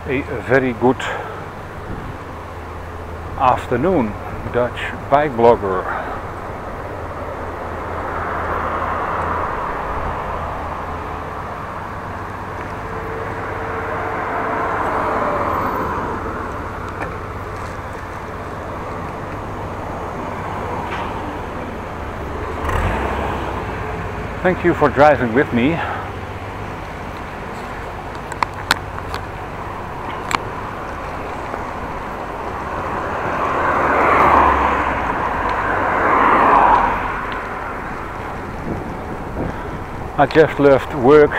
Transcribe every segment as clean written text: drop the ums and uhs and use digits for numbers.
A very good afternoon, Dutch bike blogger. Thank you for driving with me. I just left work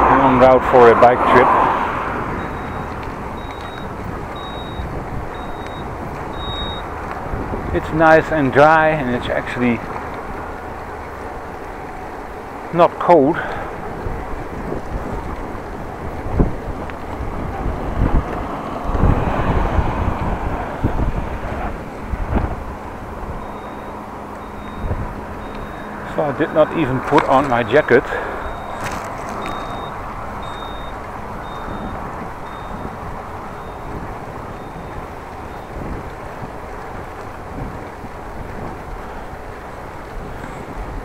and en route for a bike trip. It's nice and dry, and it's actually not cold. So I did not even put on my jacket.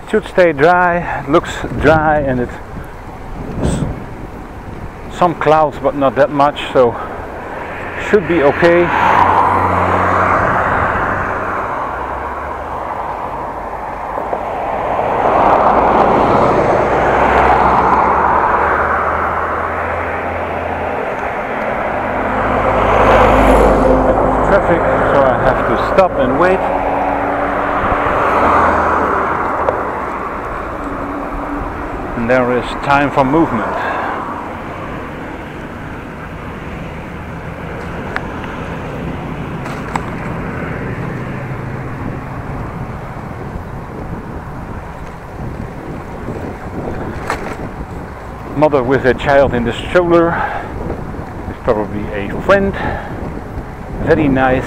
It should stay dry. It looks dry, and it's some clouds but not that much, so should be okay. So I have to stop and wait. And there is time for movement. Mother with a child in the stroller. It's probably a friend. Very nice.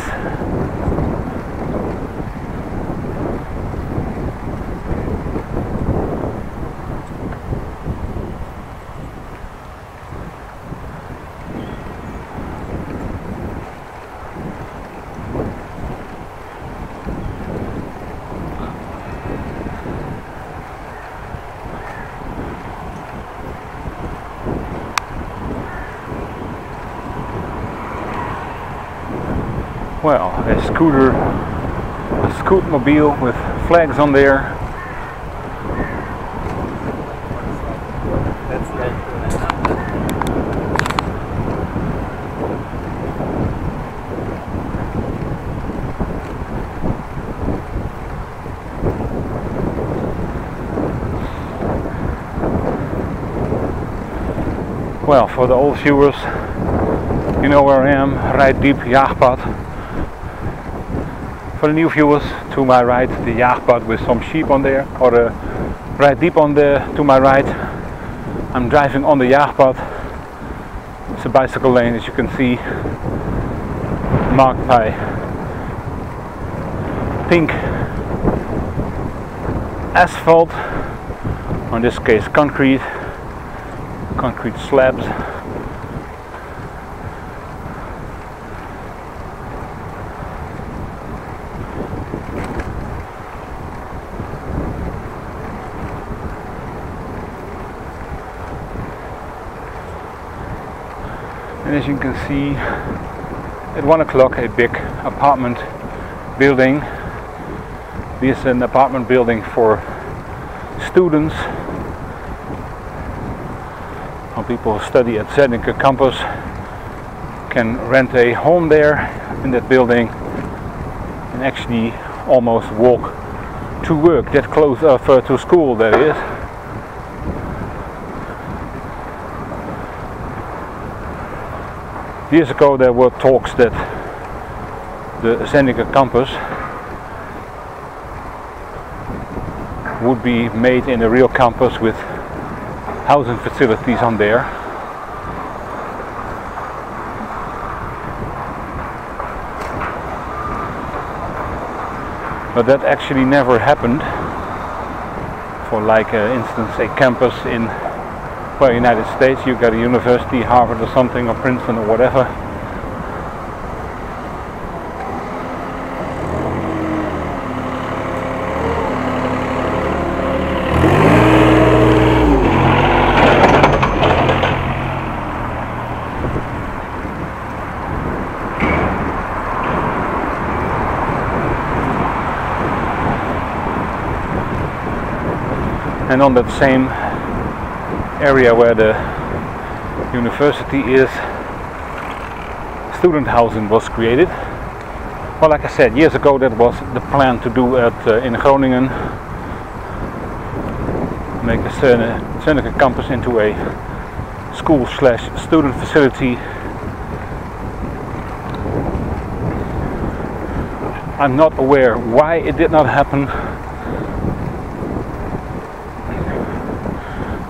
Well, a scooter, a scootmobile with flags on there. Well, for the old viewers, you know where I am, right deep Jaagpad. For the new viewers, to my right, the Jaagpad with some sheep on there, or right deep on to my right. I'm driving on the Jaagpad. It's a bicycle lane, as you can see, marked by pink asphalt, or in this case concrete slabs. And as you can see, at 1 o'clock, a big apartment building. This is an apartment building for students, or people who study at Zeer campus can rent a home there in that building and actually almost walk to work, that close to school, that is. Years ago there were talks that the Zeer campus would be made in a real campus with housing facilities on there. But that actually never happened. For like instance, a campus in well, United States, you got a university, Harvard or something, or Princeton or whatever. And on that same area where the university is, student housing was created. Well, like I said, years ago that was the plan to do in Groningen, make the Seneca campus into a school/student facility. I'm not aware why it did not happen.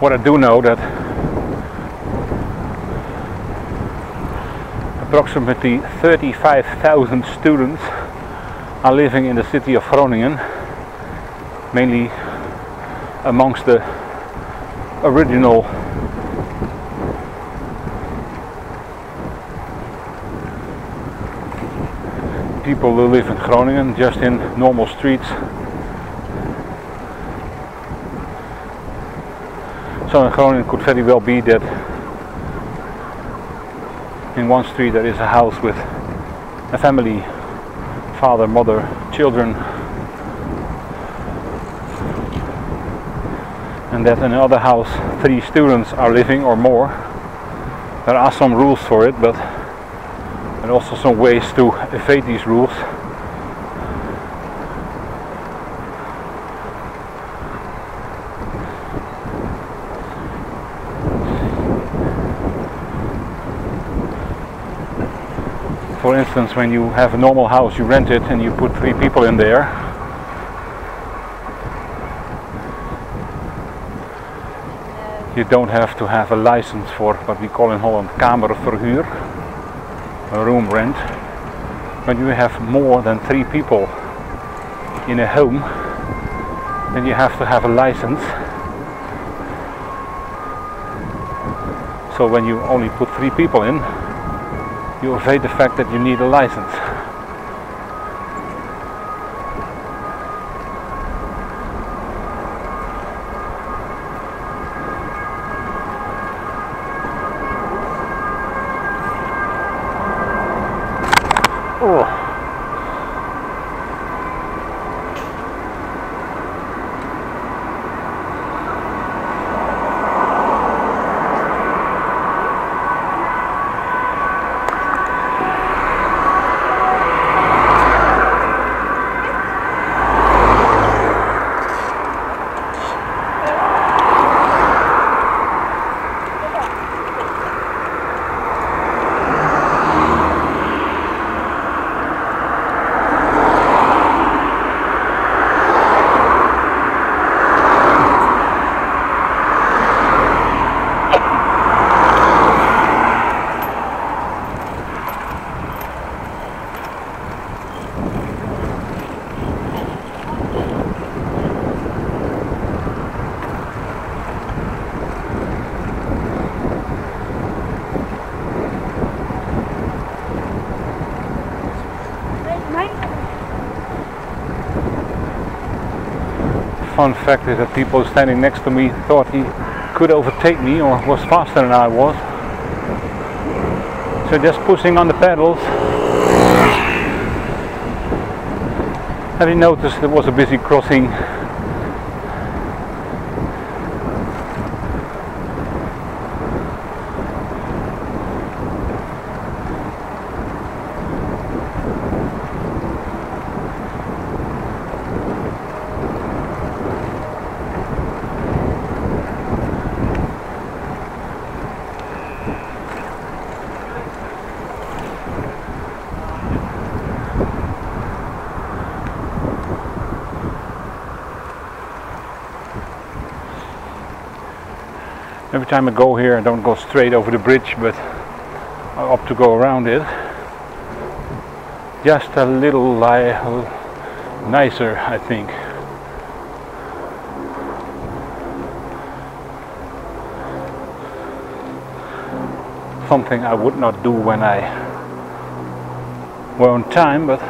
What I do know that approximately 35,000 students are living in the city of Groningen, mainly amongst the original people who live in Groningen, just in normal streets. So in Groningen could very well be that in one street there is a house with a family, father, mother, children, and that in another house 3 students are living or more. There are some rules for it, but there are also some ways to evade these rules. For instance, when you have a normal house, you rent it and you put 3 people in there. You don't have to have a license for what we call in Holland kamerverhuur, a room rent. When you have more than 3 people in a home, then you have to have a license. So when you only put 3 people in, you evade the fact that you need a license. Oh. Fun fact is that people standing next to me thought he could overtake me or was faster than I was. So just pushing on the pedals. Have you noticed there was a busy crossing? Every time I go here, I don't go straight over the bridge, but I opt to go around it. Just a little nicer, I think. something I would not do when I were on time, but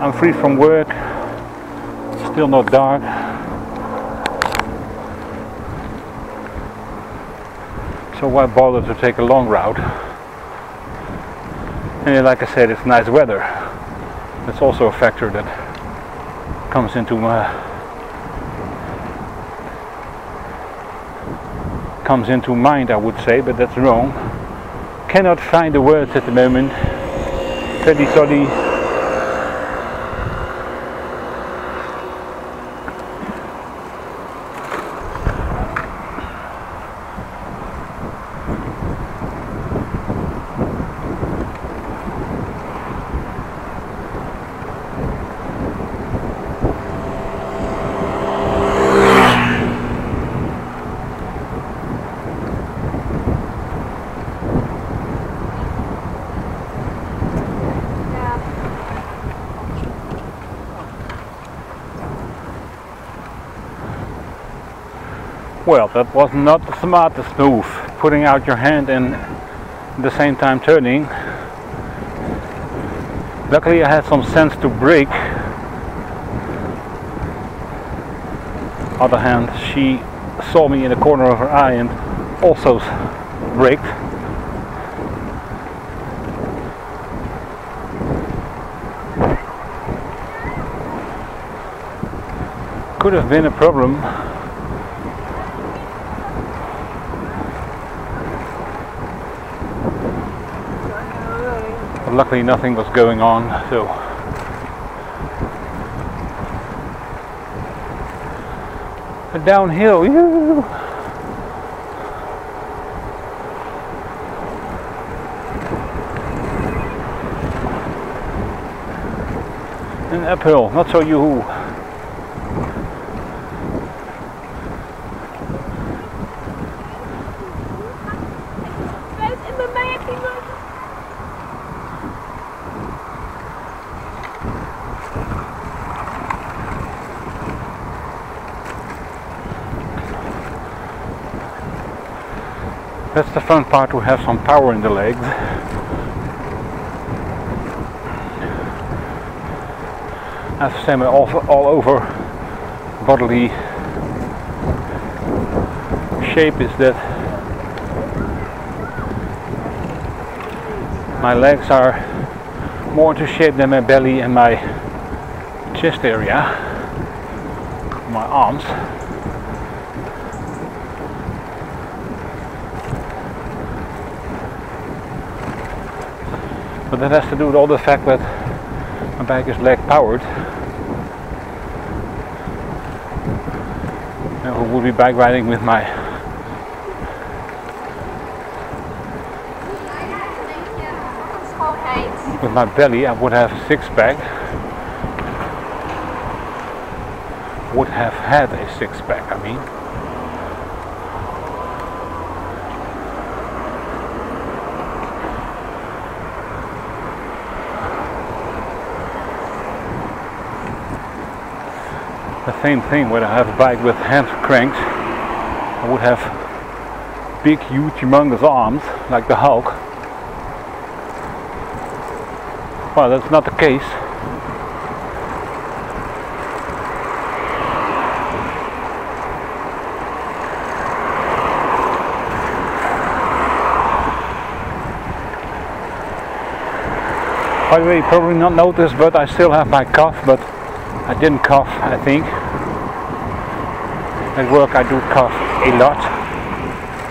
I'm free from work, still not dark. So why bother to take a long route? And like I said, it's nice weather. That's also a factor that comes into mind, I would say, but that's wrong. Cannot find the words at the moment. Very sorry. Well, that was not the smartest move, putting out your hand and at the same time turning. Luckily I had some sense to brake. Other hand, she saw me in the corner of her eye and also braked. Could have been a problem. But luckily nothing was going on, so a downhill, yoo! An uphill, not so yoo-hoo. That's the fun part, to have some power in the legs. I have to say my all over bodily shape is that my legs are more into shape than my belly and my chest area, my arms. But that has to do with all the fact that my bike is leg powered. And who would be bike riding with my belly, I would have a six-pack. Would have had a six-pack, I mean. The same thing when I have a bike with hand cranks. I would have big, huge, humongous arms like the Hulk. Well, that's not the case. By the way, you probably not noticed, but I still have my cough, but I didn't cough, I think. At work I do cough a lot,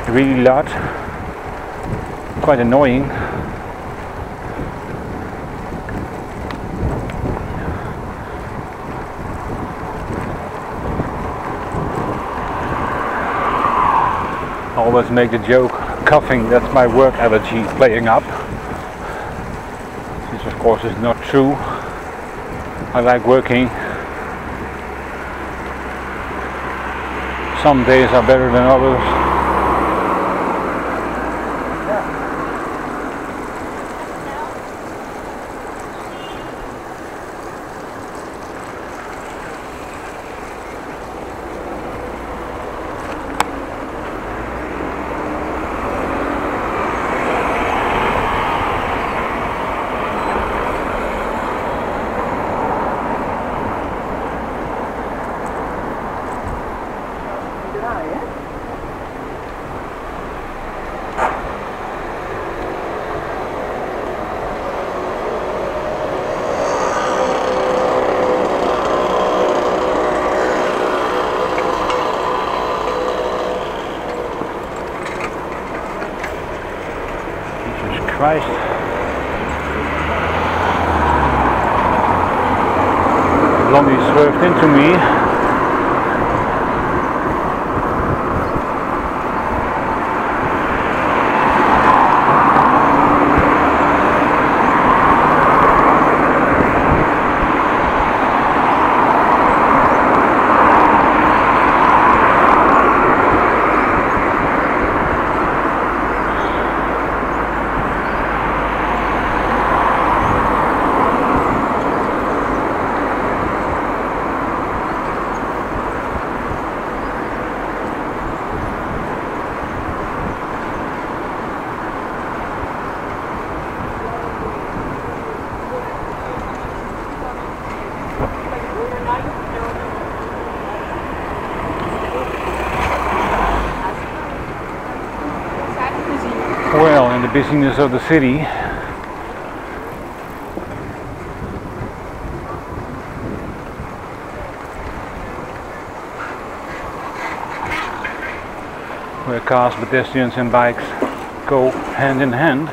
really lot. Quite annoying. I always make the joke, coughing, that's my work allergy playing up. This of course is not true. I like working. Some days are better than others. Christ. Blondie swerved into me. Well, in the busyness of the city, where cars, pedestrians and bikes go hand in hand,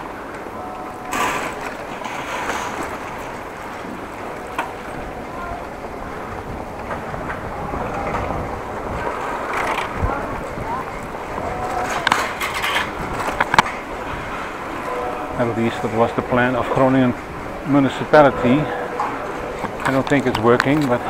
at least that was the plan of Groningen municipality. I don't think it's working, but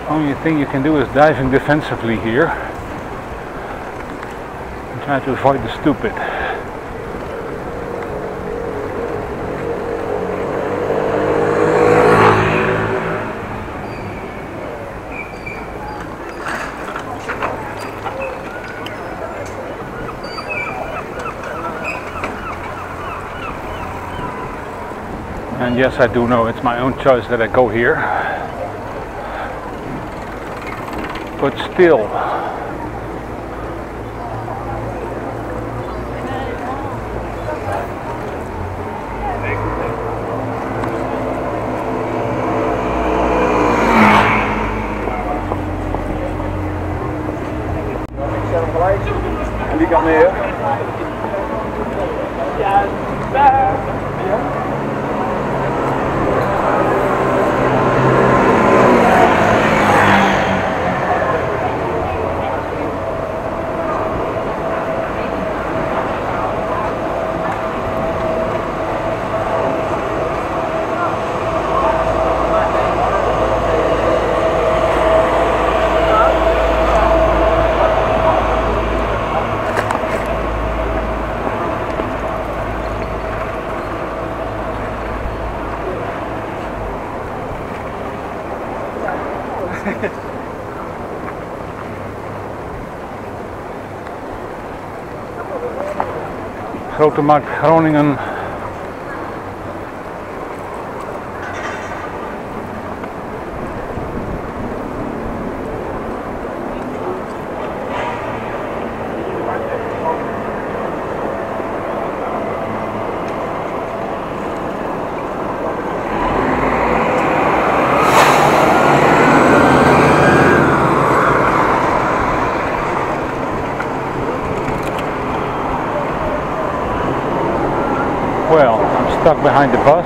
only thing you can do is diving defensively here and try to avoid the stupid. And yes, I do know it's my own choice that I go here. But still, en die kan neer. Ja, daar. Ja. Grote Markt Groningen. Well, I'm stuck behind the bus.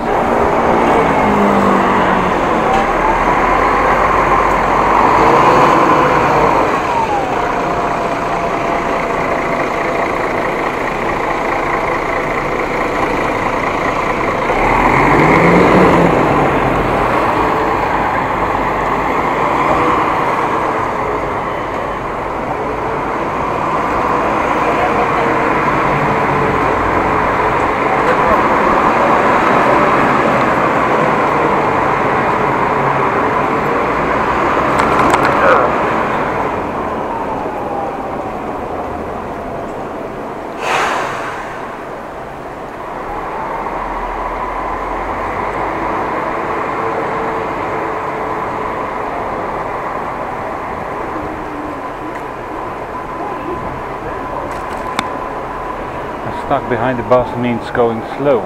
stuck behind the bus means going slow.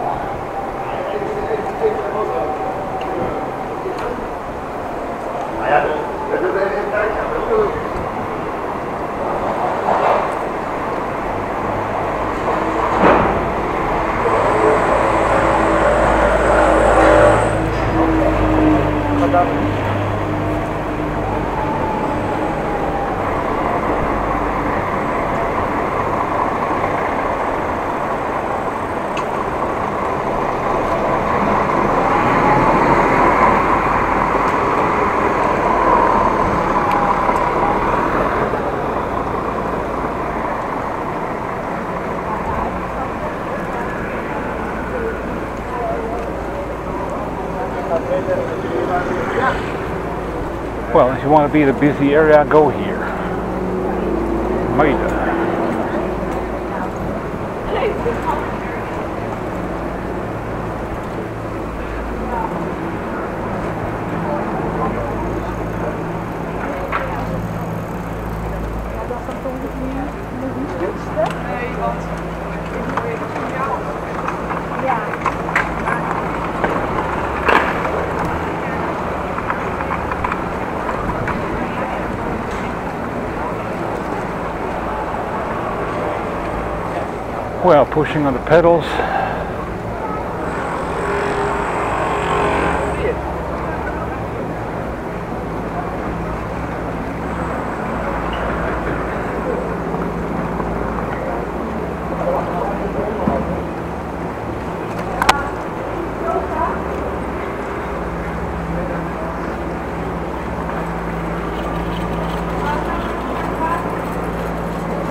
Well, if you want to be in a busy area, go here. Maida. Well, pushing on the pedals.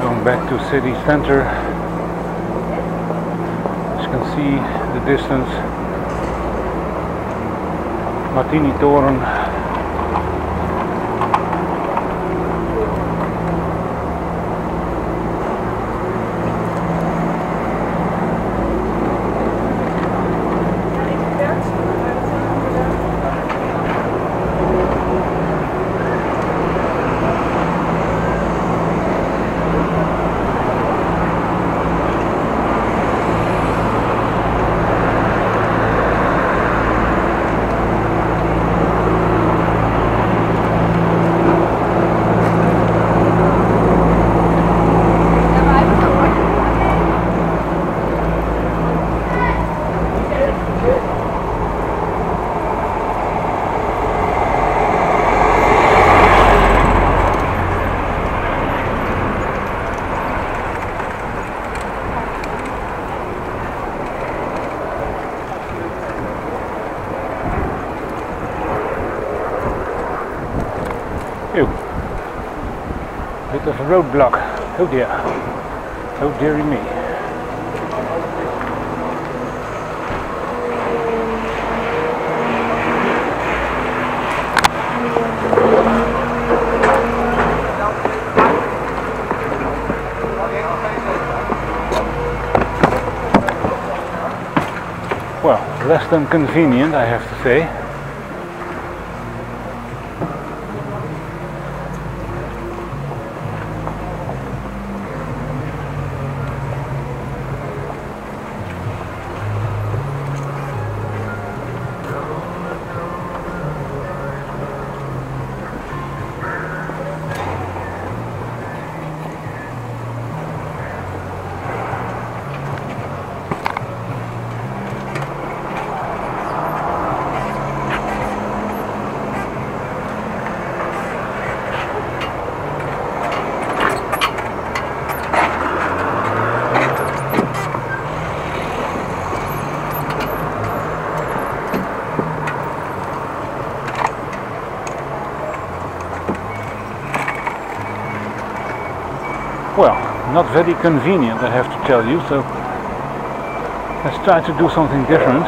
Going back to city center. See the distance, Martini Toren. Ew. Bit of a roadblock. Oh dear. Oh dearie me. Well, less than convenient, I have to say. Well, not very convenient, I have to tell you, so let's try to do something different.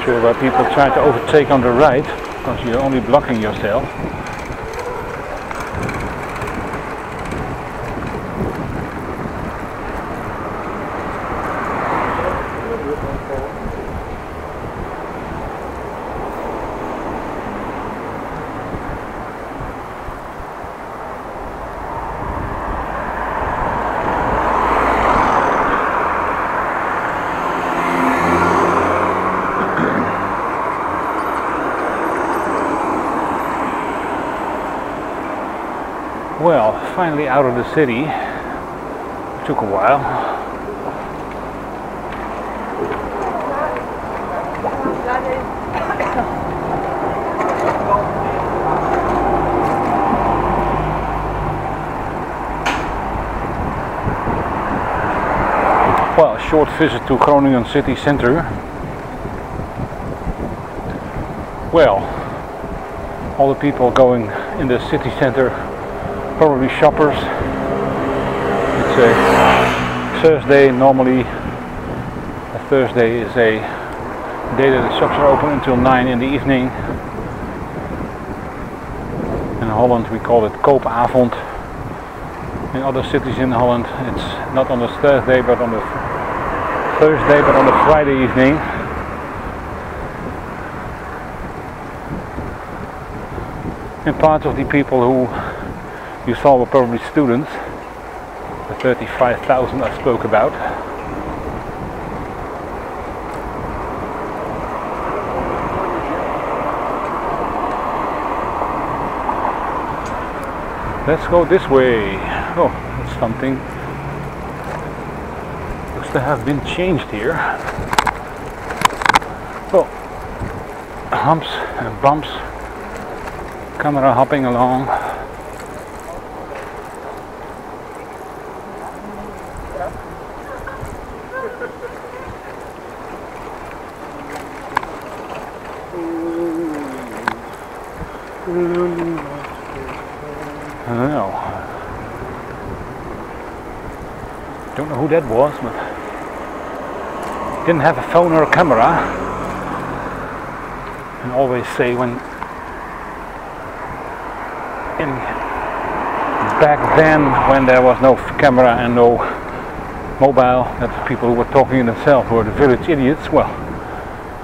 Sure why people try to overtake on the right, because you're only blocking yourself. Well, finally out of the city. Took a while. Well, a short visit to Groningen city center. Well, all the people going in the city center, probably shoppers. It's a Thursday. Normally a Thursday is a day that the shops are open until 9 in the evening. In Holland we call it koopavond. In other cities in Holland it's not on the Thursday but on the Thursday but on the Friday evening. And part of the people who you saw were probably students, the 35,000 I spoke about. Let's go this way. Oh, that's something. Looks to have been changed here. Oh, humps and bumps. Camera hopping along. I don't know. Don't know who that was, but didn't have a phone or a camera. And always say when back then when there was no camera and no mobile, that the people who were talking in themselves were the village idiots. Well,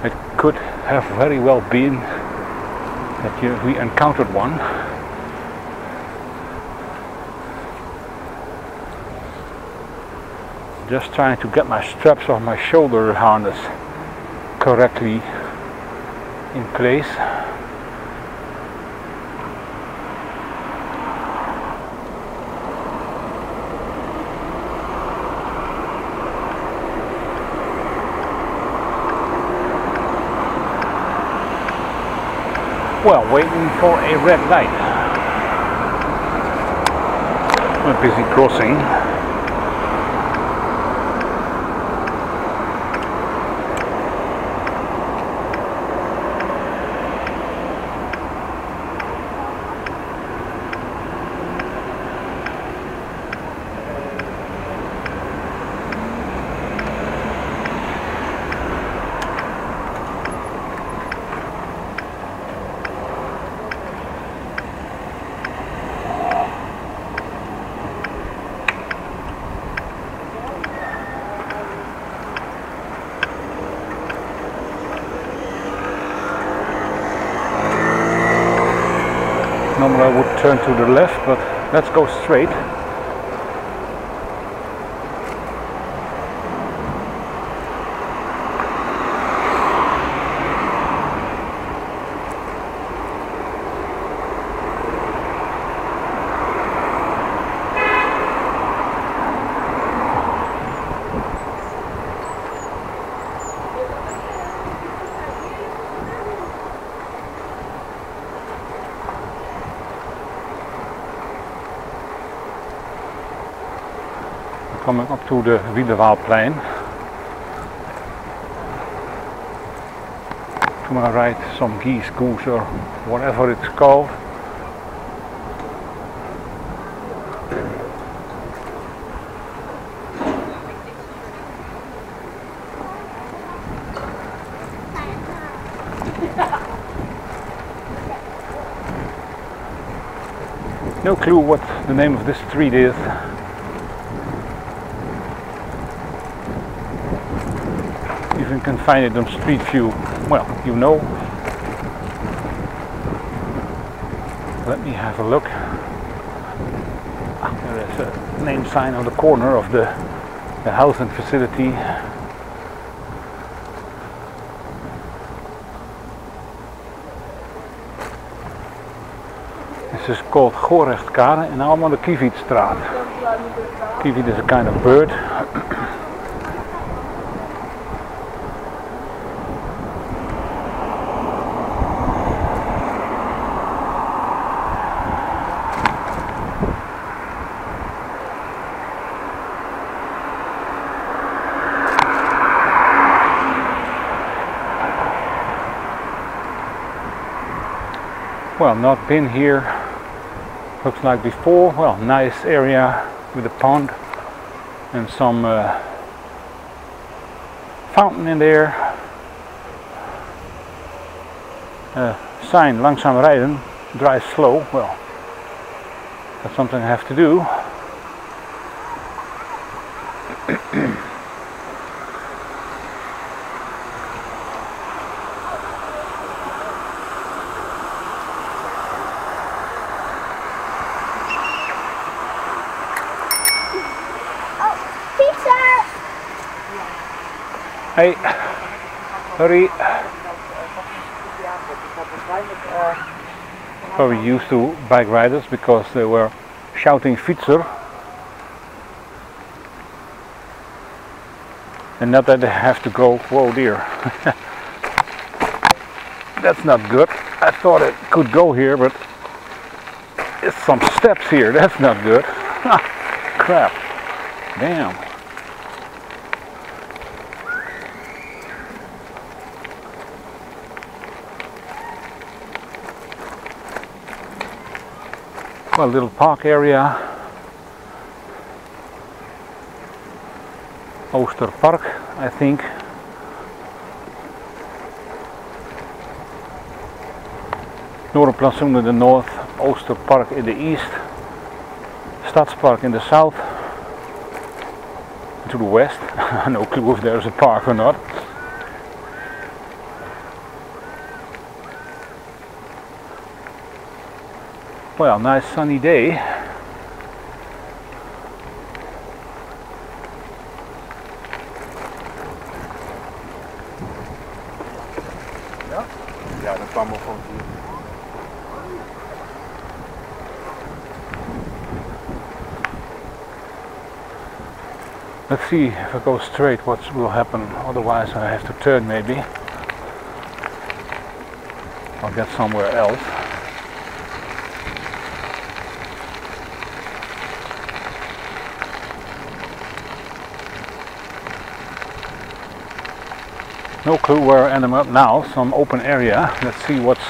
it could have very well been that we encountered one. Just trying to get my straps of my shoulder harness correctly in place. Well, waiting for a red light. A busy crossing. Normally I would turn to the left, but let's go straight. Coming up to the Wielerwaalplein. To my right, some geese, goose, or whatever it's called. No clue what the name of this street is. Even can find it on Street View. Well, you know. Let me have a look. There is a name sign on the corner of the housing facility. This is called Gorechtskade and I'm on the Kievietstraat. Kieviet is a kind of bird. Well, not been here, looks like before. Well, nice area with a pond and some fountain in there. Sign, langzaam rijden, drive slow. Well, that's something I have to do. Hey, hurry. Very used to bike riders because they were shouting fietser. And not that they have to go, whoa dear. That's not good. I thought it could go here, but it's some steps here. That's not good. Crap. Damn. Well, a little park area. Oosterpark, I think. Noordenplantsoen in the north, Oosterpark in the east, Stadspark in the south, to the west. No clue if there's a park or not. Well, nice sunny day. Ja, dat kwam wel van hier. Let's see if I go straight what will happen, otherwise I have to turn maybe. I'll get somewhere else. No clue where I am up now, some open area. Let's see what's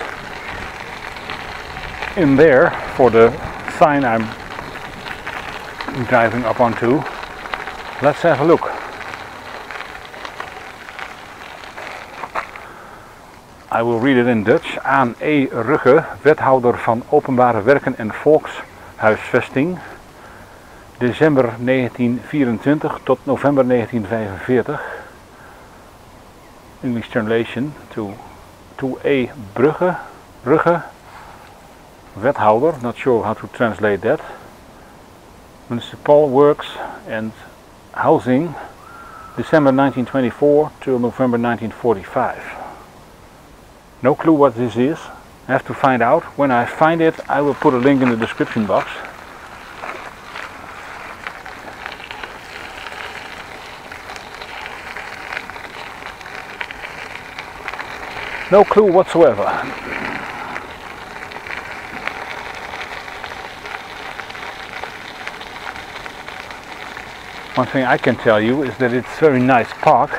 in there for the sign I'm driving up onto. Let's have a look. I will read it in Dutch. Aan E. Rugge, wethouder van openbare werken en volkshuisvesting. December 1924 tot november 1945. English translation to A. Rugge, wethouder, not sure how to translate that. Municipal works and housing, December 1924 to November 1945. No clue what this is. I have to find out. When I find it, I will put a link in the description box. No clue whatsoever. One thing I can tell you is that it's a very nice park.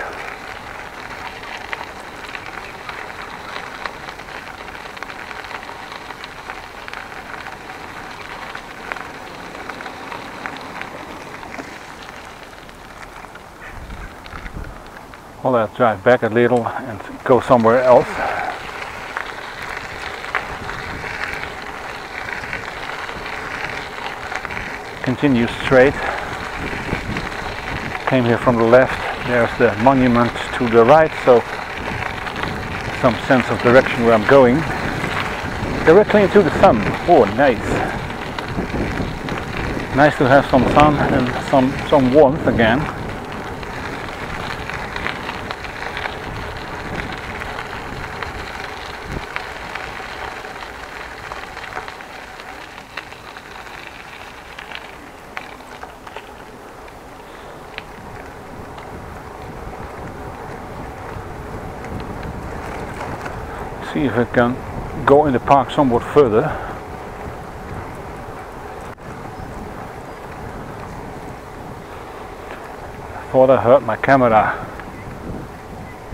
Well, I'll drive back a little and go somewhere else. Continue straight. Came here from the left. There's the monument to the right, so some sense of direction where I'm going. Directly into the sun. Oh, nice. Nice to have some sun and some warmth again. See if I can go in the park somewhat further. I thought I heard my camera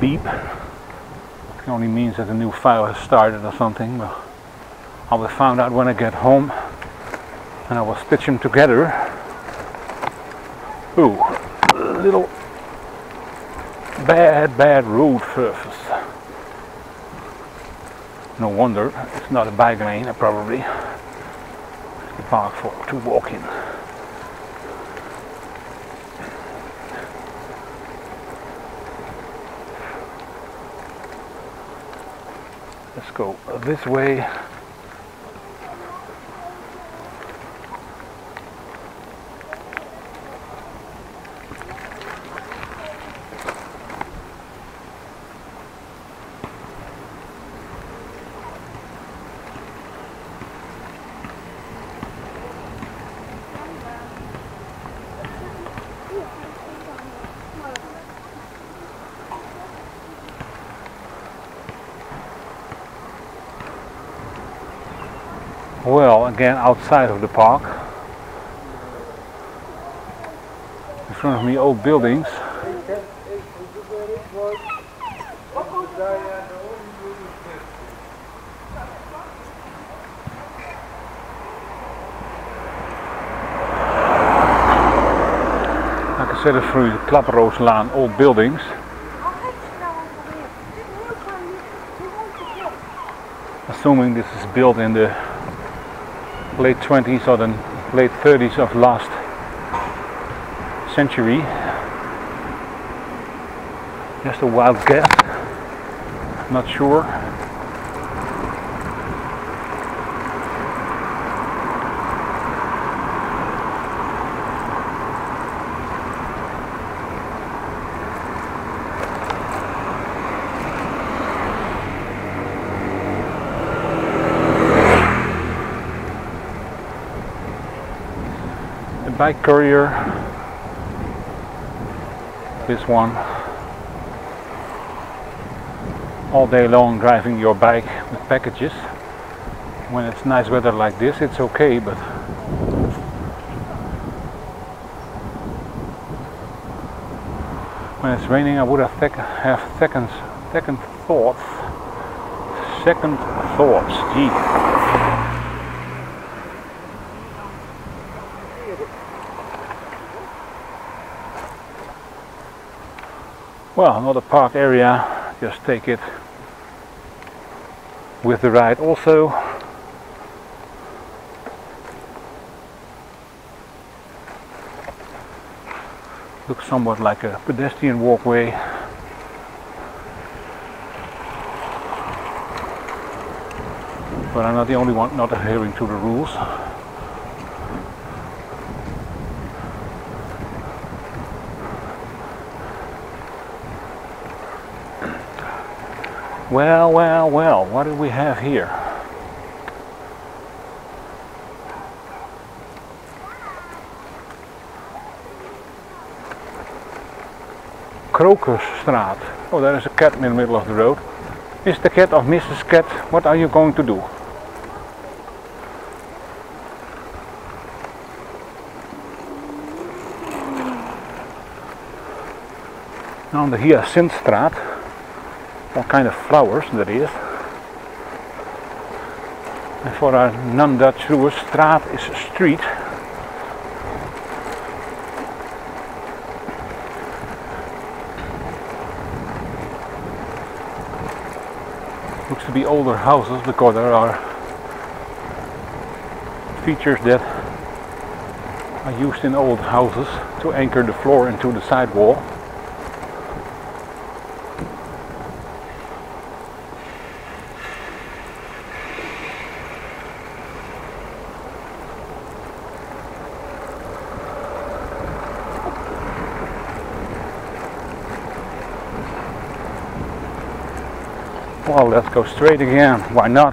beep. It only means that a new file has started or something, but I will find out when I get home and I will stitch them together. Ooh, a little bad road surface. No wonder it's not a bike lane, probably. It's the park to walk in. Let's go this way. Well, again outside of the park. In front of me old buildings. Like I said, through the Klaprooslaan, old buildings. Assuming this is built in the late 20s or the late 30s of last century. Just a wild guess, not sure. Bike courier, this one, all day long driving your bike with packages. When it's nice weather like this, it's okay, but when it's raining, I would have second thoughts, gee. Well, another park area, just take it with the ride also. Looks somewhat like a pedestrian walkway. But I'm not the only one not adhering to the rules. Well, what do we have here? Krokusstraat. Oh, there is a cat in the middle of the road. Mr. Cat or Mrs. Cat, what are you going to do? On the Hyacinthstraat. What kind of flowers that is. And for our non-Dutch viewers, straat is street. Looks to be older houses because there are features that are used in old houses to anchor the floor into the sidewall. Well, let's go straight again, why not?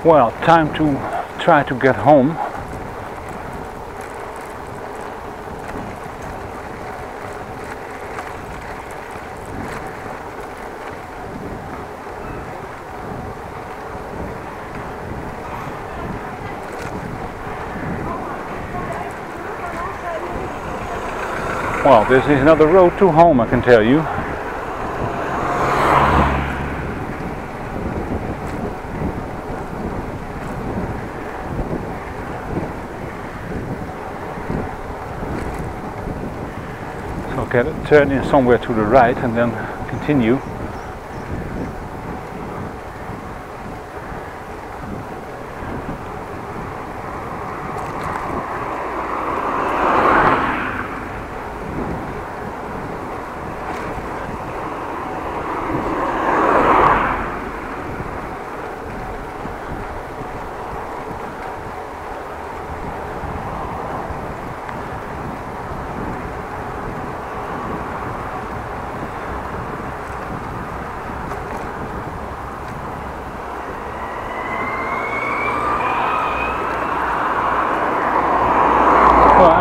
Well, time to try to get home. Well, this is another road to home, I can tell you. Turn in somewhere to the right and then continue.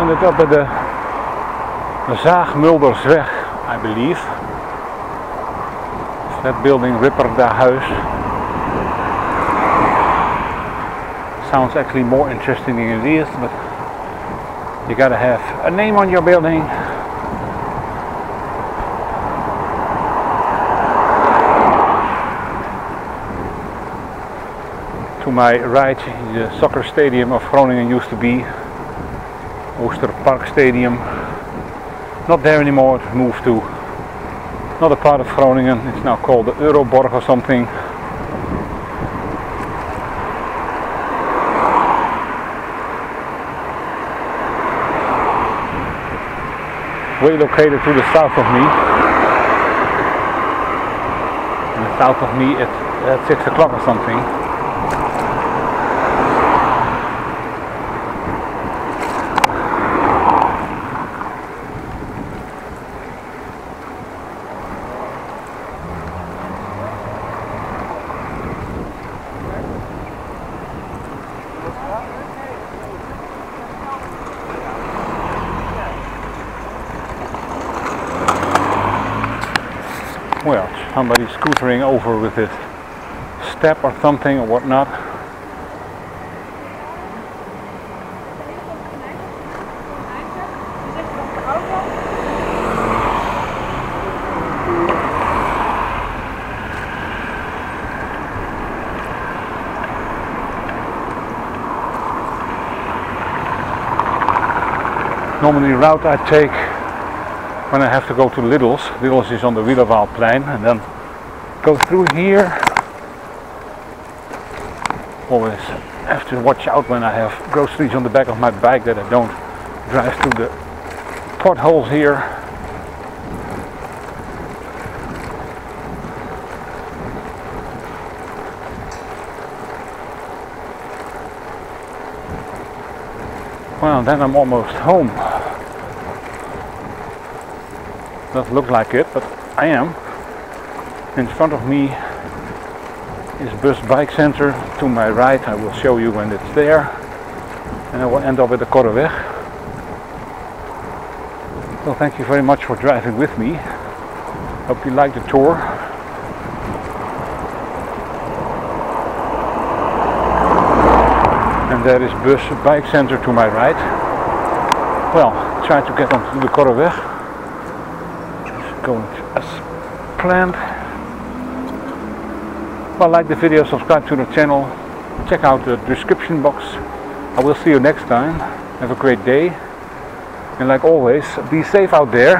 Ended up at the Zaagmuldersweg, I believe. That building, Ripperda Huis. Sounds actually more interesting than it is, but you gotta have a name on your building. To my right, the soccer stadium of Groningen used to be. Oosterpark Stadium, not there anymore, it moved to another part of Groningen, it's now called the Euroborg or something. Way located to the south of me. And the south of me at 6 o'clock or something. Well, somebody scootering over with this step or something or whatnot. Normally the route I take when I have to go to Lidl's. Lidl's is on the Wielerwaalplein, and then go through here. Always have to watch out when I have groceries on the back of my bike that I don't drive through the potholes here. Well, then I'm almost home. Doesn't look like it, but I am. In front of me is Bus Bike Center. To my right, I will show you when it's there. And I will end up at the Korreweg. Well, thank you very much for driving with me. Hope you liked the tour. And there is Bus Bike Center to my right. Well, try to get onto the Korreweg. Going as planned. Well, like the video, subscribe to the channel, check out the description box. I will see you next time. Have a great day, and like always, be safe out there.